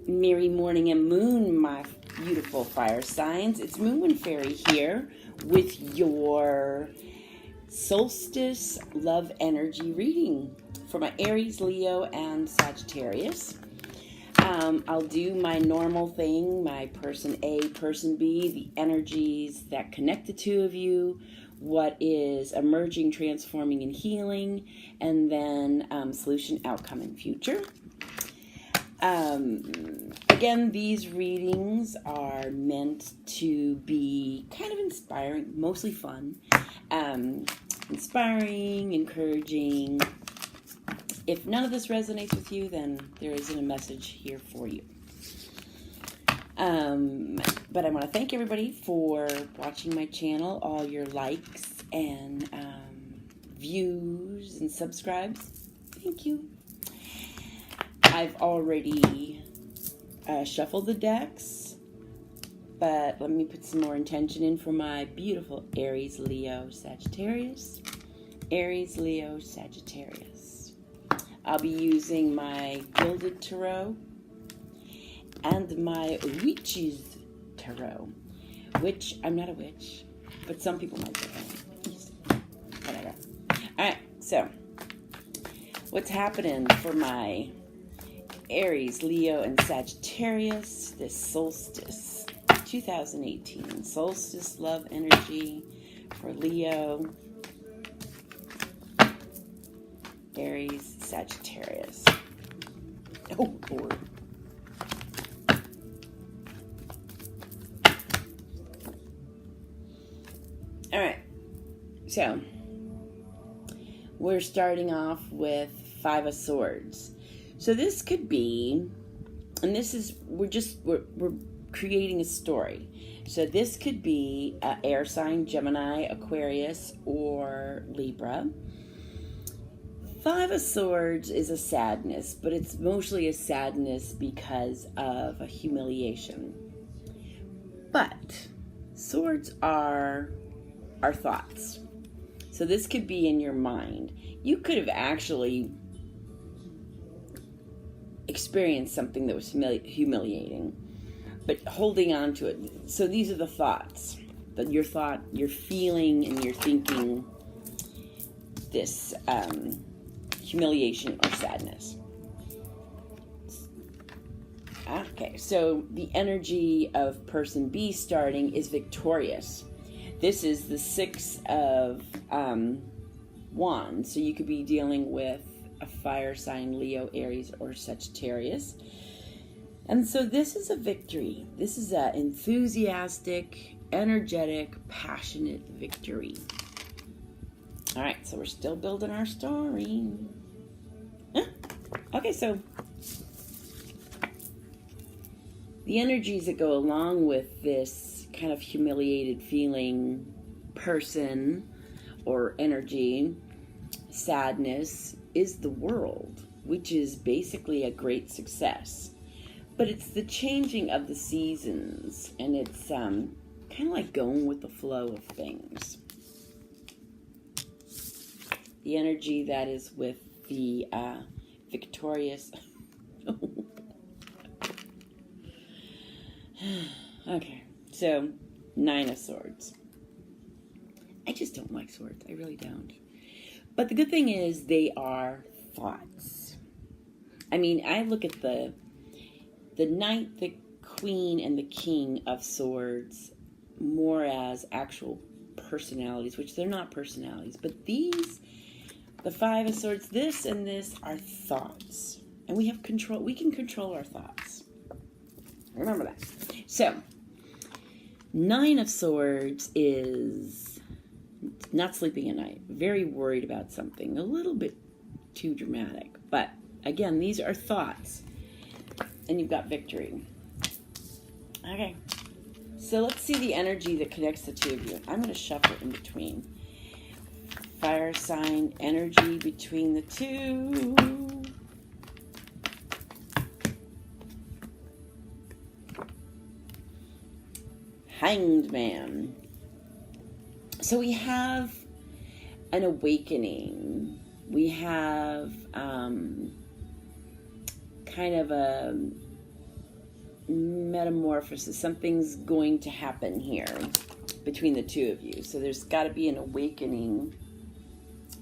Merry morning and moon, my beautiful fire signs. It's Moon Fairy here with your Solstice love energy reading for my Aries, Leo, and Sagittarius. I'll do my normal thing, my person A, person B, the energies that connect the two of you, what is emerging, transforming, and healing, and then solution, outcome, and future. Again, these readings are meant to be kind of inspiring, mostly fun, inspiring, encouraging. If none of this resonates with you, then there isn't a message here for you. But I want to thank everybody for watching my channel, all your likes and views and subscribes. Thank you. I've already shuffled the decks, but let me put some more intention in for my beautiful Aries-Leo-Sagittarius. Aries-Leo-Sagittarius. I'll be using my Gilded Tarot and my Witch's Tarot, which I'm not a witch, but some people might say whatever. Alright, so what's happening for my Aries, Leo, and Sagittarius this solstice 2018? Solstice love energy for Leo, Aries, Sagittarius. Oh, Lord. All right. So, we're starting off with Five of Swords. So this could be, and this is, we're creating a story. So this could be air sign, Gemini, Aquarius, or Libra. Five of Swords is a sadness, but it's mostly a sadness because of a humiliation. But swords are our thoughts. So this could be in your mind. You could have actually experienced something that was humiliating, but holding on to it. So these are the thoughts that you're feeling, and you're thinking this humiliation or sadness. Okay, so the energy of person B starting is victorious. This is the Six of Wands, so you could be dealing with a fire sign, Leo, Aries, or Sagittarius. And so this is a victory. This is an enthusiastic, energetic, passionate victory. All right, so we're still building our story. Okay, so the energies that go along with this kind of humiliated feeling, person, or energy, sadness, is the world, which is basically a great success. But it's the changing of the seasons, and it's kind of like going with the flow of things. The energy that is with the victorious. Okay, so Nine of Swords. I just don't like swords. I really don't. But the good thing is they are thoughts. I mean, I look at the Knight, the Queen, and the King of Swords more as actual personalities, which they're not personalities. But these, the Five of Swords, this and this are thoughts. And we have control. We can control our thoughts. Remember that. So, Nine of Swords is not sleeping at night, very worried about something, a little bit too dramatic. But again, these are thoughts, and you've got victory. Okay, so let's see the energy that connects the two of you. I'm going to shuffle in between. Fire sign energy between the two. Hanged Man. So we have an awakening. We have kind of a metamorphosis. Something's going to happen here between the two of you. So there's got to be an awakening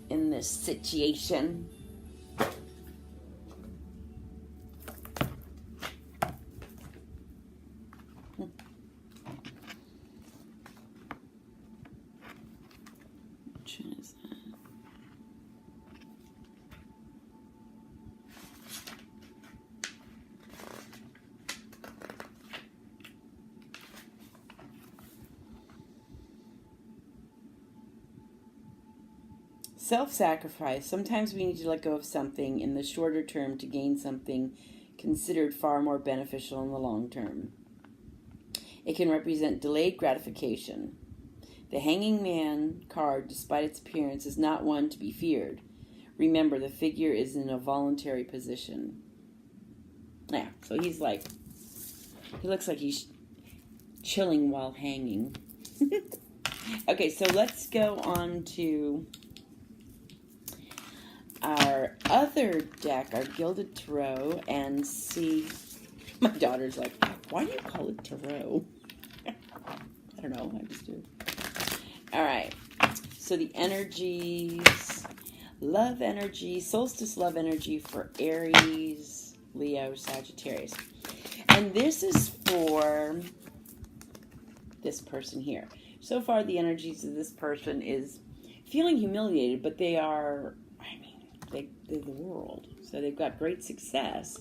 in this situation. Which one is that? Self-sacrifice. Sometimes we need to let go of something in the shorter term to gain something considered far more beneficial in the long term. It can represent delayed gratification. The Hanging Man card, despite its appearance, is not one to be feared. Remember, the figure is in a voluntary position. Yeah, so he's like, he looks like he's chilling while hanging. Okay, so let's go on to our other deck, our Gilded Tarot, and see. My daughter's like, why do you call it tarot? I don't know, I just do. All right, so the energies, love energy, solstice love energy for Aries, Leo, Sagittarius. And this is for this person here. So far, the energies of this person is feeling humiliated, but they are, they're the world. So they've got great success,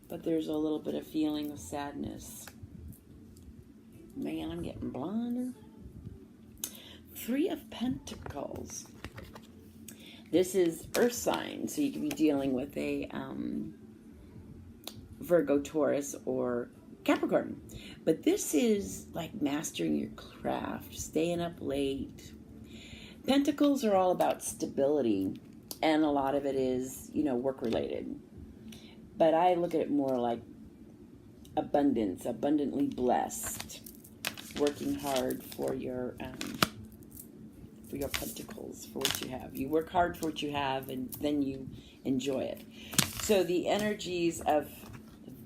but there's a little bit of feeling of sadness. Man, I'm getting blonder. 3 of Pentacles. This is Earth sign, so you could be dealing with a Virgo, Taurus, or Capricorn. But this is like mastering your craft, staying up late. Pentacles are all about stability, and a lot of it is, work-related. But I look at it more like abundance, abundantly blessed, working hard for your pentacles, for what you have. You work hard for what you have, and then you enjoy it. So the energies of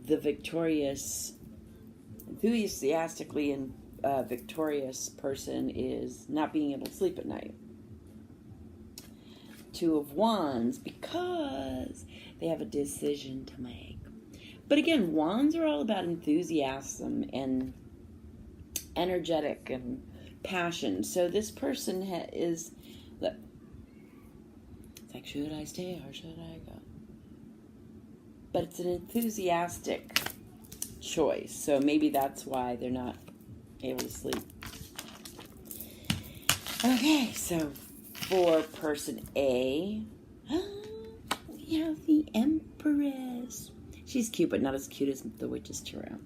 the victorious, enthusiastically and victorious person is not being able to sleep at night. 2 of Wands, because they have a decision to make. But again, Wands are all about enthusiasm and energetic and passion. So this person is, look, it's like, should I stay or should I go? But it's an enthusiastic choice. So maybe that's why they're not able to sleep. Okay, so for person A, we have the Empress. She's cute, but not as cute as the Witch's Tarot.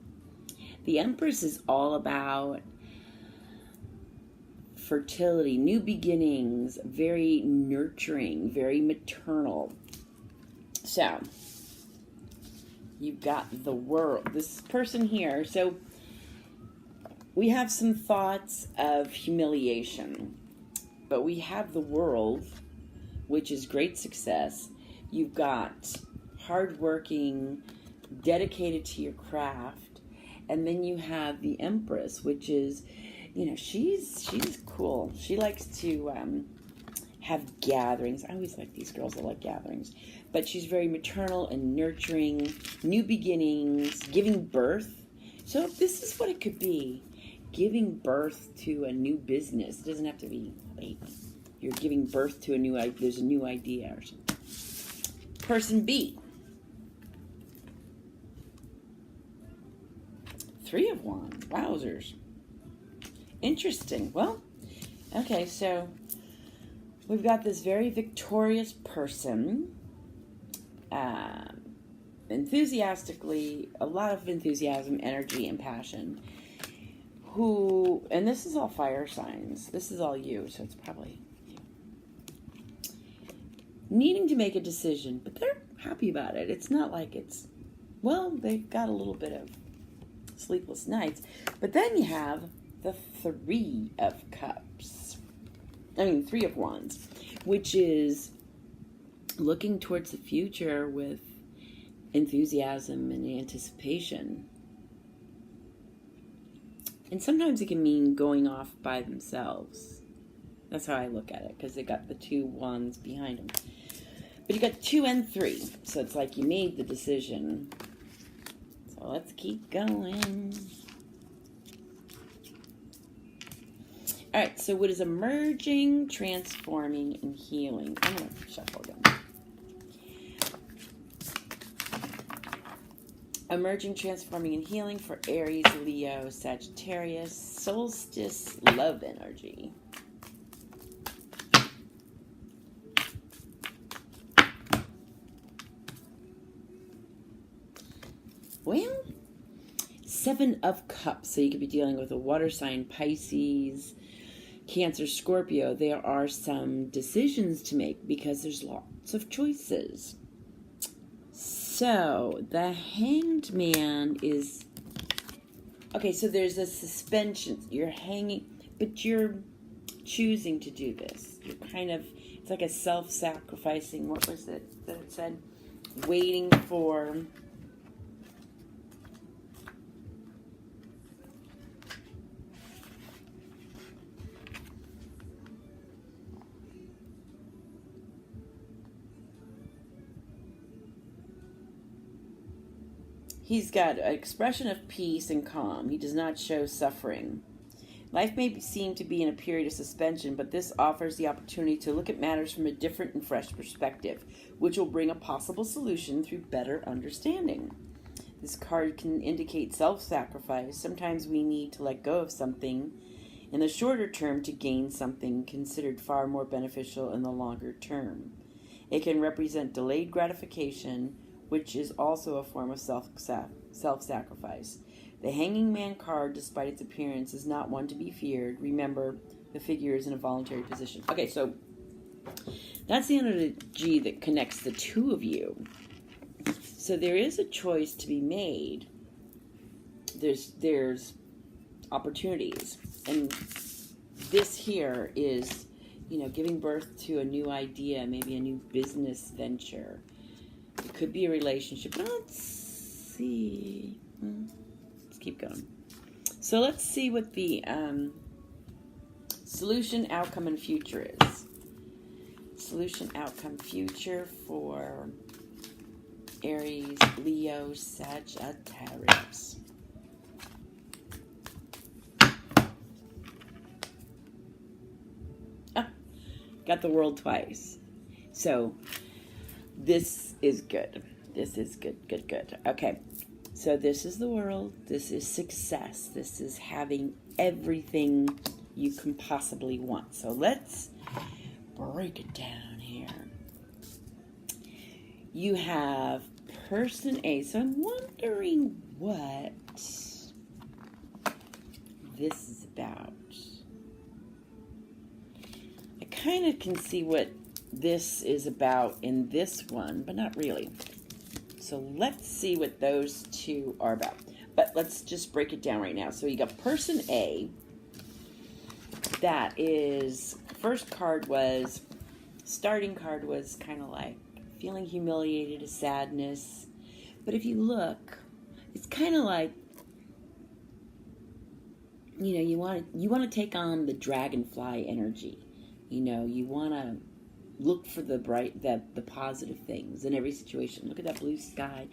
The Empress is all about fertility, new beginnings, very nurturing, very maternal. So, you've got the World. This person here, so we have some thoughts of humiliation. But we have the World, which is great success. You've got hardworking, dedicated to your craft. And then you have the Empress, which is, she's cool. She likes to have gatherings. I always like these girls that like gatherings. But she's very maternal and nurturing, new beginnings, giving birth. So this is what it could be. Giving birth to a new business. It doesn't have to be, you're giving birth to there's a new idea or something. Person B. 3 of Wands. Wowzers. Interesting. Well, okay, so we've got this very victorious person. Enthusiastically, a lot of enthusiasm, energy, and passion. And this is all fire signs. This is all you, so it's probably you. Needing to make a decision, but they're happy about it. It's not like they've got a little bit of sleepless nights. But then you have the 3 of Cups. 3 of Wands, which is looking towards the future with enthusiasm and anticipation. And sometimes it can mean going off by themselves. That's how I look at it, because they got the 2 wands behind them. But you got 2 and 3, so it's like you made the decision. So let's keep going. All right, so what is emerging, transforming, and healing? I'm going to shuffle again. Emerging, transforming, and healing for Aries, Leo, Sagittarius, Solstice, love energy. Well, 7 of Cups. So you could be dealing with a water sign, Pisces, Cancer, Scorpio. There are some decisions to make because there's lots of choices. So the Hanged Man is... Okay, so there's a suspension. You're hanging, but you're choosing to do this. You're kind of... It's like a self-sacrificing... What was it that it said? Waiting for... He's got an expression of peace and calm. He does not show suffering. Life may seem to be in a period of suspension, but this offers the opportunity to look at matters from a different and fresh perspective, which will bring a possible solution through better understanding. This card can indicate self-sacrifice. Sometimes we need to let go of something in the shorter term to gain something considered far more beneficial in the longer term. It can represent delayed gratification, which is also a form of self-sacrifice. The Hanging Man card, despite its appearance, is not one to be feared. Remember, the figure is in a voluntary position. Okay, so that's the energy that connects the 2 of you. So there is a choice to be made. There's opportunities. And this here is, giving birth to a new idea, maybe a new business venture. It could be a relationship. Let's see. Let's keep going. So let's see what the solution, outcome, and future is. Solution, outcome, future for Aries, Leo, Sagittarius. Got the World twice. So this is good. This is good. Okay. So this is the World. This is success. This is having everything you can possibly want. So let's break it down here. You have Person A. So I'm wondering what this is about. I kind of can see what this is about in this one, but not really. So let's see what those 2 are about. But let's just break it down right now. So you got Person A. That is, first card was, starting card was kind of like feeling humiliated, a sadness. But if you look, it's kind of like, you want to take on the dragonfly energy. You want to look for the positive things in every situation. Look at that blue sky.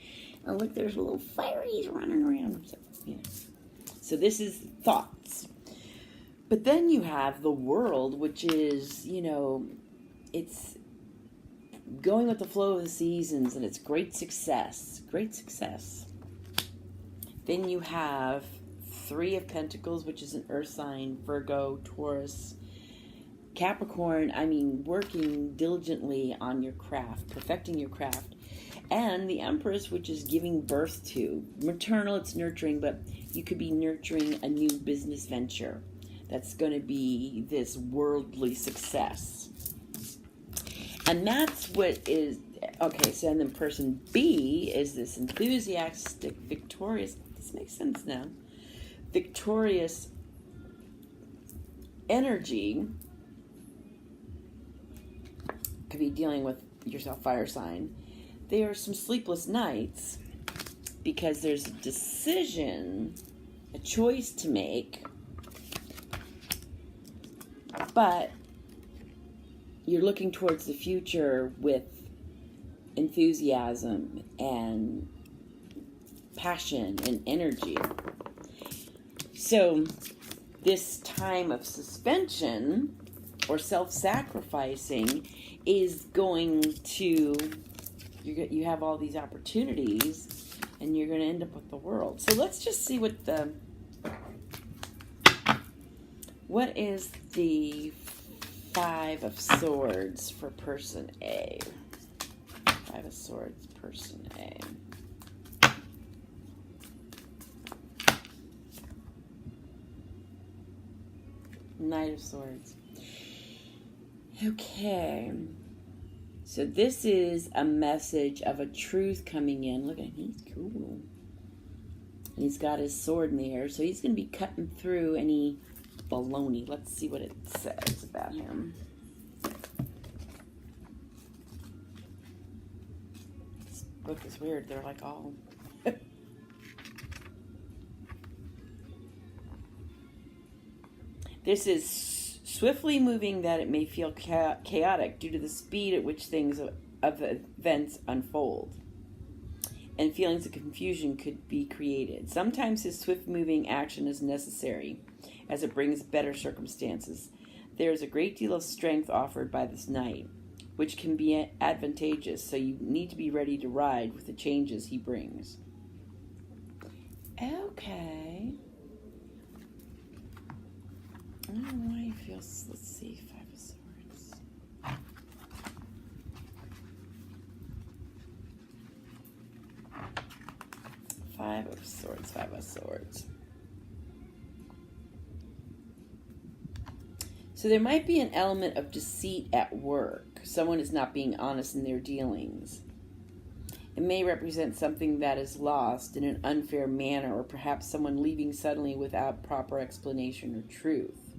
And look, there's little fairies running around. So this is thoughts. But then you have the World, which is, it's going with the flow of the seasons, and it's great success. Great success. Then you have 3 of Pentacles, which is an earth sign, Virgo, Taurus, Capricorn. Working diligently on your craft, perfecting your craft. And the Empress, which is giving birth to. Maternal, it's nurturing, but you could be nurturing a new business venture that's going to be this worldly success. And that's what is... Okay, so then Person B is this enthusiastic, victorious... This makes sense now. Victorious energy. Could be dealing with yourself, fire sign. There are some sleepless nights because there's a decision a choice to make, but you're looking towards the future with enthusiasm and passion and energy. So this time of suspension or self-sacrificing is going to, you have all these opportunities and you're going to end up with the world. So let's just see what is the Five of Swords for person A. Five of Swords, person A. Knight of Swords. Okay. So this is a message of a truth coming in. Look at him, he's cool. And he's got his sword in the air, so he's going to be cutting through any baloney. Let's see what it says about him. This book is weird. They're like all... This is swiftly moving that it may feel chaotic due to the speed at which things of events unfold. And feelings of confusion could be created. Sometimes his swift-moving action is necessary, as it brings better circumstances. There is a great deal of strength offered by this knight, which can be advantageous, so you need to be ready to ride with the changes he brings. Okay. I don't know why he feels... Let's see, Five of Swords. Five of Swords, Five of Swords. So there might be an element of deceit at work. Someone is not being honest in their dealings. It may represent something that is lost in an unfair manner, or perhaps someone leaving suddenly without proper explanation or truth,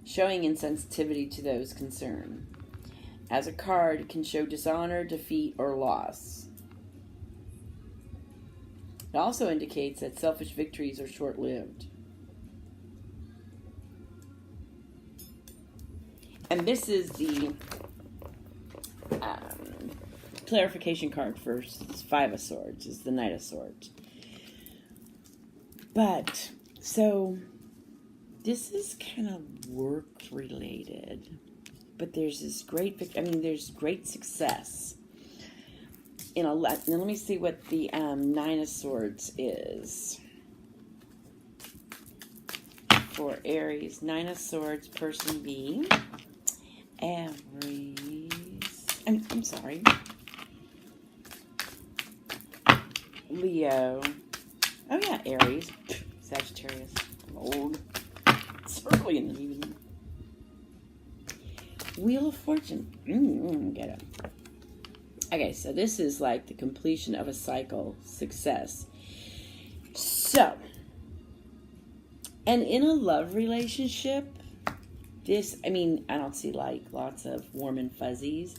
showing insensitivity to those concerned. As a card, it can show dishonor, defeat, or loss. It also indicates that selfish victories are short-lived. And this is the clarification card for Five of Swords, is the Knight of Swords. But, so, this is kind of work-related. But there's this there's great success. Now let me see what the Nine of Swords is. For Aries, Nine of Swords, person B. Aries. I'm sorry. Leo. Oh yeah, Aries. Sagittarius. I'm old. It's early in the evening. Wheel of Fortune. Get it. Okay, so this is like the completion of a cycle. Success. So, and in a love relationship, I don't see like lots of warm and fuzzies,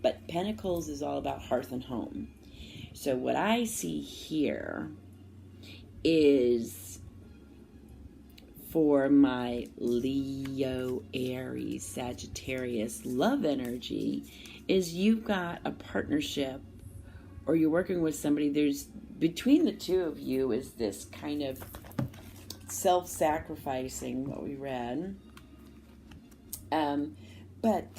but Pentacles is all about hearth and home. So what I see here is for my Leo, Aries, Sagittarius love energy is you've got a partnership or you're working with somebody. There's between the two of you is this kind of self-sacrificing, what we read. But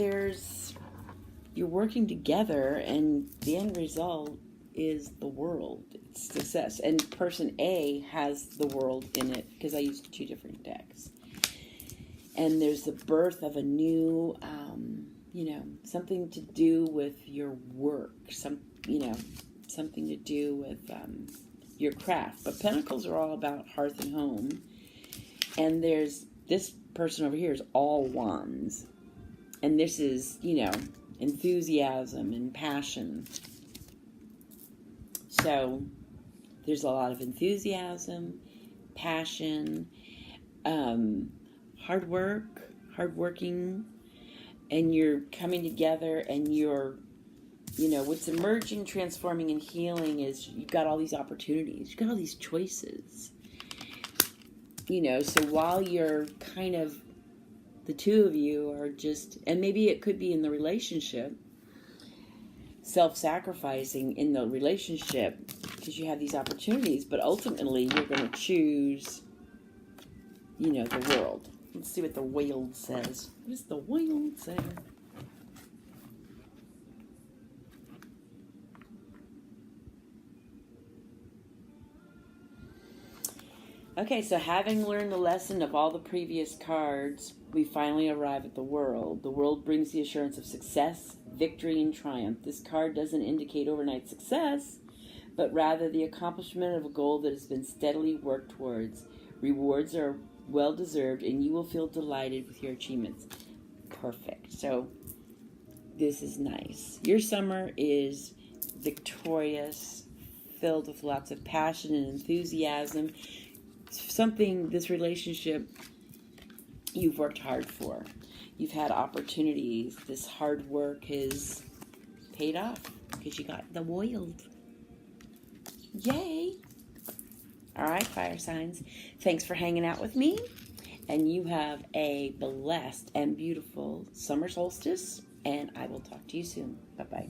you're working together and the end result is the world. It's success. And person A has the world in it because I used two different decks. And there's the birth of a new, something to do with your work. Something to do with your craft. But Pentacles are all about hearth and home. And there's this person over here is all wands. And this is, enthusiasm and passion. So there's a lot of enthusiasm, passion, hardworking, and you're coming together and you're, what's emerging, transforming, and healing is you've got all these opportunities. You've got all these choices. So while you're kind of, the two of you are just, and maybe it could be in the relationship, self-sacrificing in the relationship because you have these opportunities, but ultimately you're going to choose, the world. Let's see what the whale says. What does the whale say? Okay, so having learned the lesson of all the previous cards, we finally arrive at the world. The world brings the assurance of success, victory, and triumph. This card doesn't indicate overnight success, but rather the accomplishment of a goal that has been steadily worked towards. Rewards are well-deserved, and you will feel delighted with your achievements. Perfect. So this is nice. Your summer is victorious, filled with lots of passion and enthusiasm. Something, this relationship, you've worked hard for. You've had opportunities. This hard work has paid off because you got the wild. Yay! All right, fire signs. Thanks for hanging out with me. And you have a blessed and beautiful summer solstice. And I will talk to you soon. Bye-bye.